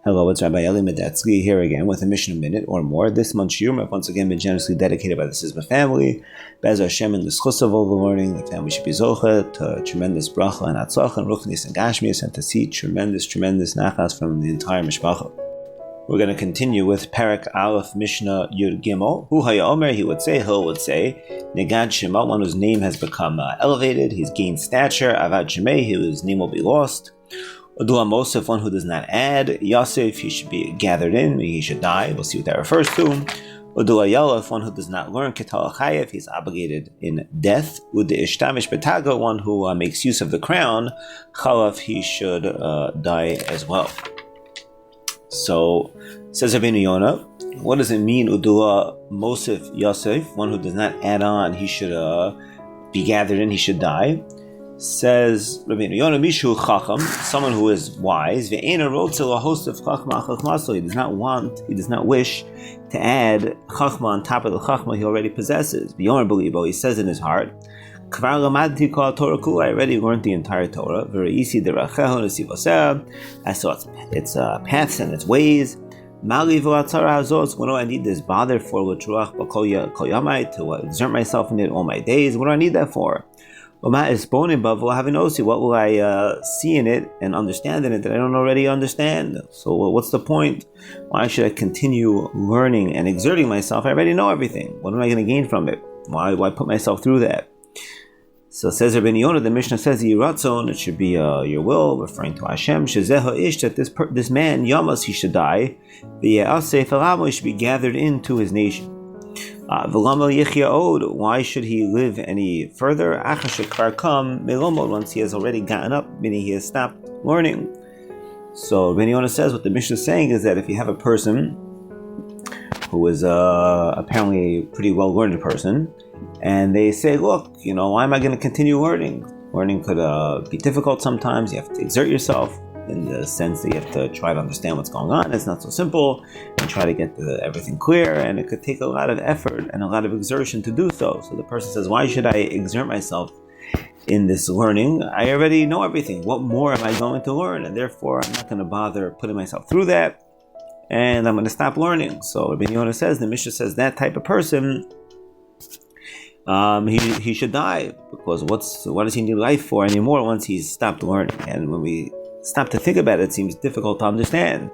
Hello, it's Rabbi Medetsky here again with a Mishna Minute or more. This month's shiur have once again been generously dedicated by the Sizma family. Be'ez Hashem and the schus of all the learning, the family should be zoche to tremendous bracha and Hatzlacha and ruchnis and gashmias, and to see tremendous nachas from the entire mishpacha. We're going to continue with Perek Alef Mishna Yud Gimmel. Hu haya omer, he would say, Negad Shema, one whose name has become elevated, he's gained stature. Avad Shemei, whose name will be lost. Udula Mosef, one who does not add. Yosef, he should be gathered in, he should die. We'll see what that refers to. Udula Yalef, one who does not learn. Ketal Chayev, he's obligated in death. Ude Ishtamish Betaga, one who makes use of the crown. Chalaf, he should die as well. So, says Rabbeinu Yonah, what does it mean, Udula Mosef Yosef, one who does not add on, he should be gathered in, he should die? Says Rabbeinu Yonah, Mishu Chacham, someone who is wise, Ve'ena Rotzel, a host of Chachma Chachmaso, he does not wish to add Chachma on top of the Chachma he already possesses. B'yomer B'libo, he says in his heart, Kvar Lamadti Kol Torah Kula, I already learned the entire Torah. Ve'isi Deracheho Nesivoseh, I saw its paths and its ways. Mali V'atzara Hazos, what do I need this bother for? L'truach B'kol Yamai, to exert myself in it all my days. What do I need that for? What will I see in it and understand in it that I don't already understand? So what's the point? Why should I continue learning and exerting myself? I already know everything. What am I going to gain from it? Why put myself through that? So says Rabbeinu Yonah, the Mishnah says, Yiratzon, it should be your will, referring to Hashem. Shezeha ish, that this man, Yamas, he should die. V'ye'aseh felamo, he should be gathered into his nation. Why should he live any further? Once he has already gotten up, meaning he has stopped learning. So Rabbeinu Yonah says what the Mishnah is saying is that if you have a person who is apparently a pretty well-learned person, and they say, look, why am I going to continue learning? Learning could be difficult sometimes. You have to exert yourself in the sense that you have to try to understand what's going on. It's not so simple, and try to get everything clear, and it could take a lot of effort and a lot of exertion to do so. So the person says, why should I exert myself in this learning? I already know everything. What more am I going to learn? And therefore, I'm not going to bother putting myself through that, and I'm going to stop learning. So Rabbeinu Yonah says, the Mishnah says, that type of person, he should die, because what does he need life for anymore once he's stopped learning? And when we stop to think about it, it seems difficult to understand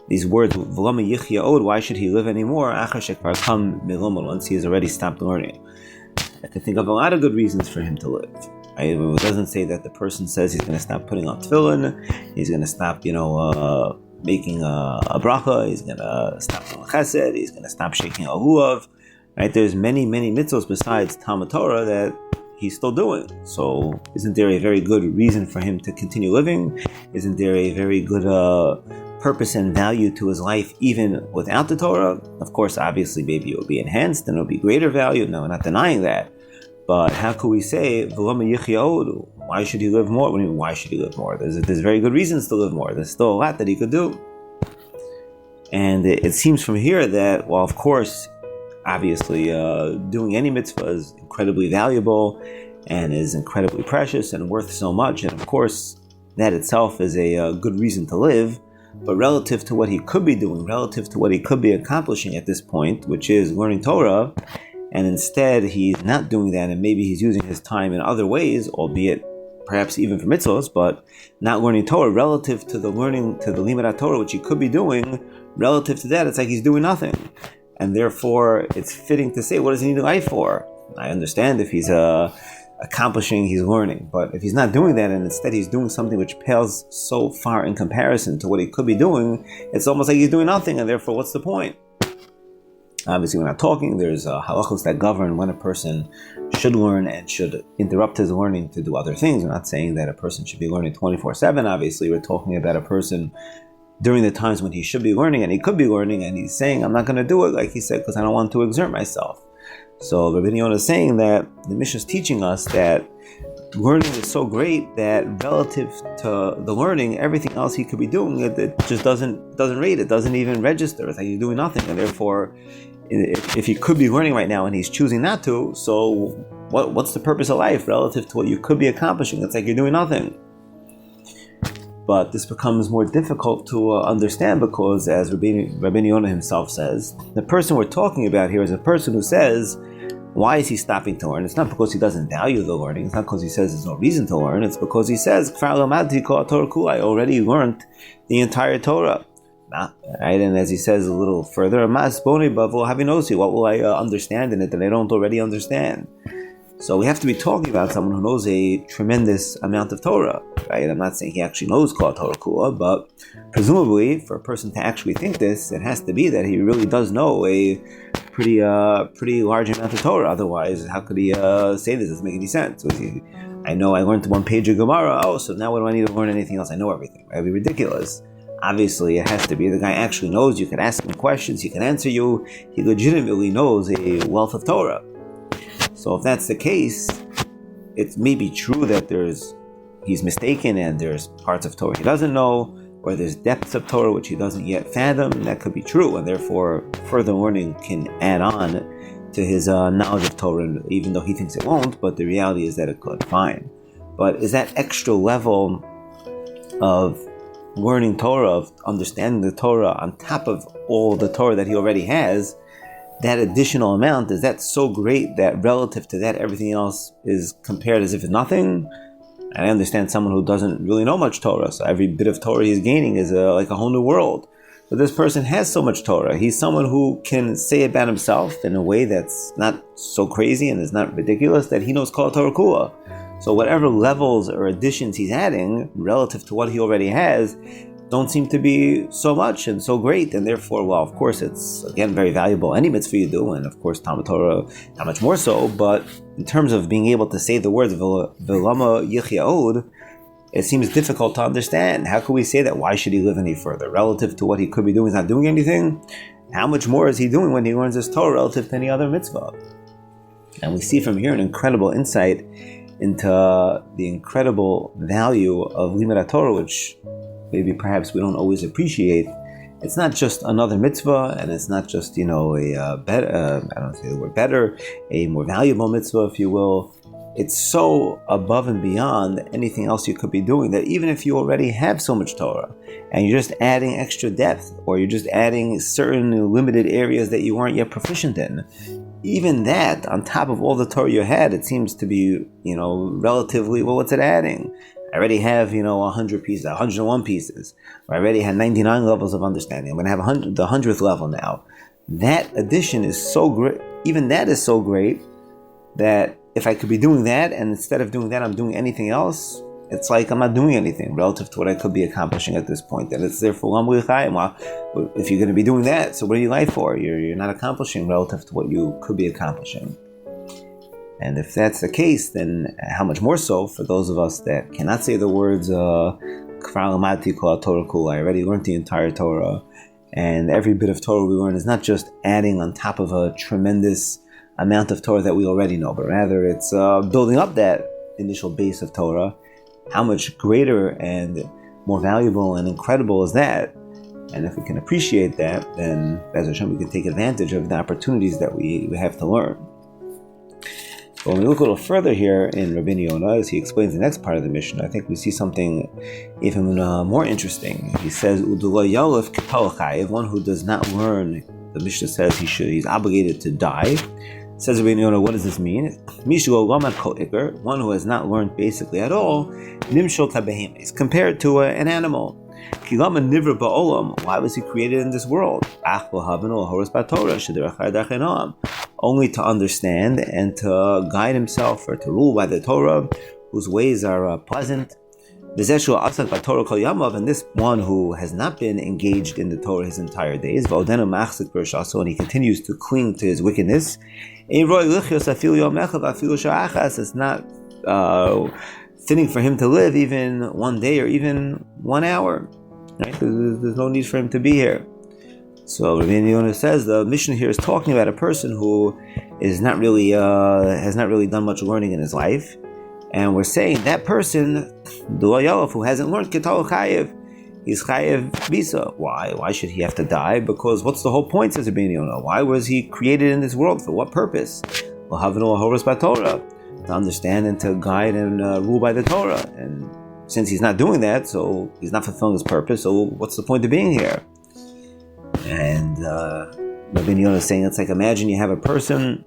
these words. Why should he live anymore? Once he has already stopped learning. I can think of a lot of good reasons for him to live. It doesn't say that the person says he's going to stop putting on tefillin, he's going to stop, making a bracha, he's going to stop doing chesed, he's going to stop shaking a lulav. Right? There's many mitzvos besides Talmud Torah that he's still doing. So isn't there a very good reason for him to continue living? Isn't there a very good purpose and value to his life even without the Torah? Of course, obviously, maybe it will be enhanced and it will be greater value. No, we're not denying that. But how could we say, why should he live more? What do you mean, why should he live more? There's very good reasons to live more. There's still a lot that he could do. And it seems from here that, well, of course, obviously, doing any mitzvah is incredibly valuable and is incredibly precious and worth so much. And of course, that itself is a good reason to live. But relative to what he could be doing, relative to what he could be accomplishing at this point, which is learning Torah, and instead he's not doing that, and maybe he's using his time in other ways, albeit perhaps even for mitzvahs, but not learning Torah, relative to the learning, to the limud Torah, which he could be doing, relative to that, it's like he's doing nothing. And therefore, it's fitting to say, what does he need life for? I understand if he's accomplishing, he's learning. But if he's not doing that, and instead he's doing something which pales so far in comparison to what he could be doing, it's almost like he's doing nothing, and therefore, what's the point? Obviously, we're not talking. There's halachos that govern when a person should learn and should interrupt his learning to do other things. We're not saying that a person should be learning 24/7. Obviously, we're talking about a person during the times when he should be learning and he could be learning, and he's saying, I'm not going to do it, like he said, because I don't want to exert myself. So Rabbeinu Yonah is saying that the Mishnah is teaching us that learning is so great that relative to the learning, everything else he could be doing, it just doesn't rate, it doesn't even register. It's like you're doing nothing, and therefore, if he could be learning right now and he's choosing not to, so what's the purpose of life relative to what you could be accomplishing? It's like you're doing nothing. But this becomes more difficult to understand because, as Rabbeinu Yonah himself says, the person we're talking about here is a person who says, why is he stopping to learn? It's not because he doesn't value the learning. It's not because he says there's no reason to learn. It's because he says, I already learned the entire Torah. Right? And as he says a little further, what will I understand in it that I don't already understand? So we have to be talking about someone who knows a tremendous amount of Torah, right? I'm not saying he actually knows Kol Torah Kula, but presumably for a person to actually think this, it has to be that he really does know a pretty large amount of Torah. Otherwise, how could he say this? It doesn't make any sense. I know I learned one page of Gemara. Oh, so now what do I need to learn anything else? I know everything. That would be ridiculous. Obviously, it has to be the guy actually knows. You can ask him questions. He can answer you. He legitimately knows a wealth of Torah. So if that's the case, it may be true that he's mistaken and there's parts of Torah he doesn't know, or there's depths of Torah which he doesn't yet fathom. That could be true, and therefore further learning can add on to his knowledge of Torah, even though he thinks it won't, but the reality is that it could. Fine. But is that extra level of learning Torah, of understanding the Torah on top of all the Torah that he already has, that additional amount, is that so great that relative to that everything else is compared as if it's nothing? I understand someone who doesn't really know much Torah, so every bit of Torah he's gaining is like a whole new world. But this person has so much Torah. He's someone who can say about himself in a way that's not so crazy and is not ridiculous that he knows Kol Torah Kula. So whatever levels or additions he's adding relative to what he already has don't seem to be so much and so great, and therefore, well, of course, it's, again, very valuable. Any mitzvah you do, and of course, Talmud Torah, not much more so, but in terms of being able to say the words, V'lama yichya od, it seems difficult to understand. How can we say that? Why should he live any further? Relative to what he could be doing, he's not doing anything. How much more is he doing when he learns his Torah relative to any other mitzvah? And we see from here an incredible insight into the incredible value of Limud Torah, which maybe perhaps we don't always appreciate. It's not just another mitzvah, and it's not just, a better, I don't say the word better, a more valuable mitzvah, if you will. It's so above and beyond anything else you could be doing that even if you already have so much Torah, and you're just adding extra depth, or you're just adding certain limited areas that you aren't yet proficient in, even that, on top of all the Torah you had, it seems to be, relatively, well, what's it adding? I already have, 100 pieces, 101 pieces. I already had 99 levels of understanding. I'm going to have the 100th level now. That addition is so great. Even that is so great that if I could be doing that, and instead of doing that, I'm doing anything else, it's like I'm not doing anything relative to what I could be accomplishing at this point. And it's therefore, well, if you're going to be doing that, so what are you alive for? You're not accomplishing relative to what you could be accomplishing. And if that's the case, then how much more so for those of us that cannot say the words, I already learned the entire Torah, and every bit of Torah we learn is not just adding on top of a tremendous amount of Torah that we already know, but rather it's building up that initial base of Torah. How much greater and more valuable and incredible is that? And if we can appreciate that, then as Hashem, we can take advantage of the opportunities that we have to learn. When we look a little further here in Rabbeinu Yonah, as he explains the next part of the Mishnah, I think we see something even more interesting. He says, if one who does not learn, the Mishnah says he's obligated to die. Says Rabbeinu Yonah, what does this mean? One who has not learned basically at all, is compared to an animal. Why was he created in this world? Only to understand and to guide himself or to rule by the Torah, whose ways are pleasant. And this one who has not been engaged in the Torah his entire days, and he continues to cling to his wickedness, it's not fitting for him to live even one day or even 1 hour. Right? There's no need for him to be here. So Rabbeinu Yonah says the Mishnah here is talking about a person who is not really has not really done much learning in his life, and we're saying that person, who hasn't learned Ketal Chayev, he's Chayev Bisa. Why? Why should he have to die? Because what's the whole point, says Rabbeinu Yonah? Why was he created in this world? For what purpose? To understand and to guide and rule by the Torah. And since he's not doing that, so he's not fulfilling his purpose, so what's the point of being here? And Rabbi Yonah is saying, it's like, imagine you have a person,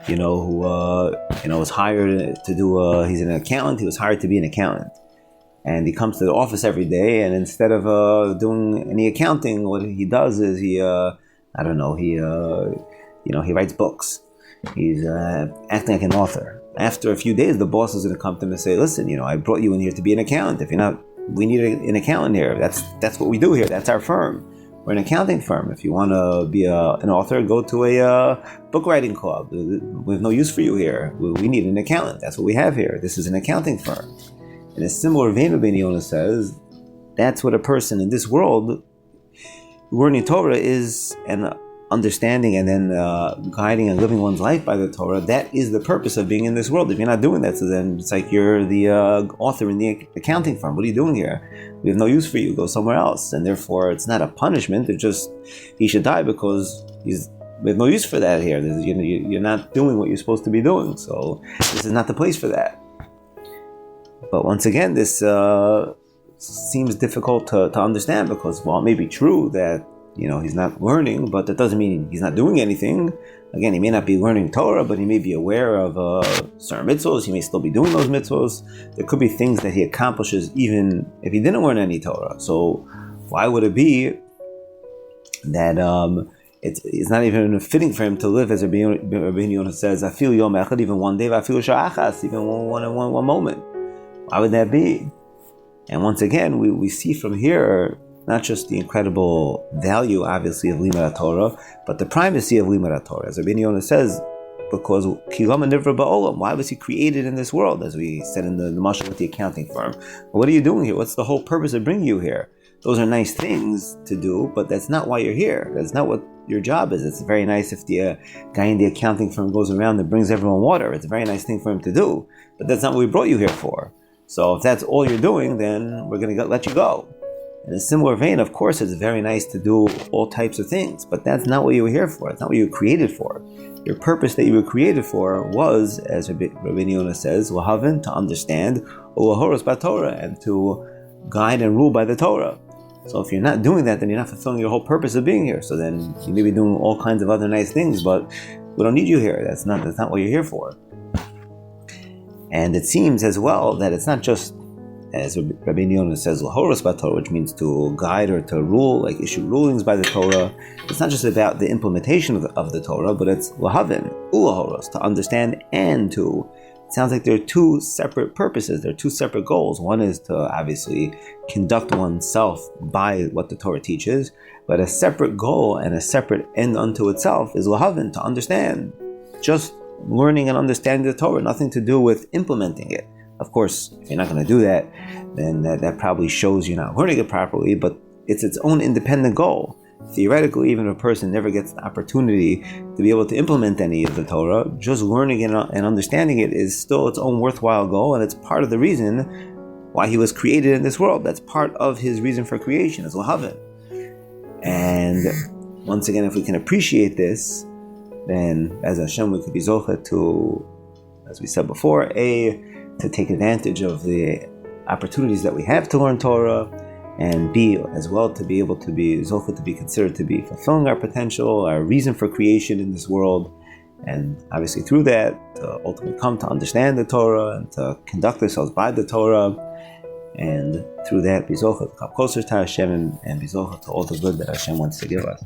who, was hired to do, he's an accountant, he was hired to be an accountant. And he comes to the office every day, and instead of doing any accounting, what he does is he writes books. He's acting like an author. After a few days, the boss is going to come to him and say, listen, I brought you in here to be an accountant. If you're not, we need an accountant here. That's what we do here. That's our firm. We're an accounting firm. If you want to be an author, go to a book writing club. We have no use for you here. We need an accountant. That's what we have here. This is an accounting firm. In a similar vein, Rabbi Yonah says, that's what a person in this world, learning Torah is an understanding and then guiding and living one's life by the Torah. That is the purpose of being in this world. If you're not doing that, so then it's like you're the author in the accounting firm. What are you doing here? We have no use for you. Go somewhere else. And therefore, it's not a punishment. It's just he should die because we have no use for that here. You're not doing what you're supposed to be doing. So this is not the place for that. But once again, this seems difficult to understand because, while it may be true that he's not learning, but that doesn't mean he's not doing anything. Again, he may not be learning Torah, but he may be aware of certain mitzvahs. He may still be doing those mitzvahs. There could be things that he accomplishes even if he didn't learn any Torah. So why would it be that it's not even fitting for him to live, as Rabbi Yonah says, I feel yom echad, even one day, I feel sha'achas, even one moment. Why would that be? And once again, we see from here not just the incredible value, obviously, of Limud Torah, but the primacy of Limud Torah. As Rabbi Yonah says, because Kilama Nivra Ba'olam, why was he created in this world? As we said in the mashal with the accounting firm. What are you doing here? What's the whole purpose of bringing you here? Those are nice things to do, but that's not why you're here. That's not what your job is. It's very nice if the guy in the accounting firm goes around and brings everyone water. It's a very nice thing for him to do, but that's not what we brought you here for. So if that's all you're doing, then we're going to let you go. In a similar vein, of course, it's very nice to do all types of things, but that's not what you were here for. It's not what you were created for. Your purpose that you were created for was, as Rabbi Yonah says, lahavin, to understand, ulahoros b'Torah, and to guide and rule by the Torah. So if you're not doing that, then you're not fulfilling your whole purpose of being here. So then you may be doing all kinds of other nice things, but we don't need you here. That's not what you're here for. And it seems as well that it's not just, as Rabbi Yonah says, lahoros b'Torah, which means to guide or to rule, like issue rulings by the Torah. It's not just about the implementation of the Torah, but it's lahavin, ulahoros, to understand and to. It sounds like there are two separate purposes. There are two separate goals. One is to obviously conduct oneself by what the Torah teaches, but a separate goal and a separate end unto itself is lahavin, to understand. Just learning and understanding the Torah, nothing to do with implementing it. Of course, if you're not going to do that, then that probably shows you're not learning it properly, but it's its own independent goal. Theoretically, even if a person never gets the opportunity to be able to implement any of the Torah, just learning and understanding it is still its own worthwhile goal, and it's part of the reason why he was created in this world. That's part of his reason for creation, is lahavin. And once again, if we can appreciate this, then as Hashem, we could be zocheh to, as we said before, to take advantage of the opportunities that we have to learn Torah, and B, as well, to be able to be zocheh, to be considered to be fulfilling our potential, our reason for creation in this world, and obviously through that, to ultimately come to understand the Torah and to conduct ourselves by the Torah, and through that, be zocheh to come closer to Hashem and be zocheh to all the good that Hashem wants to give us.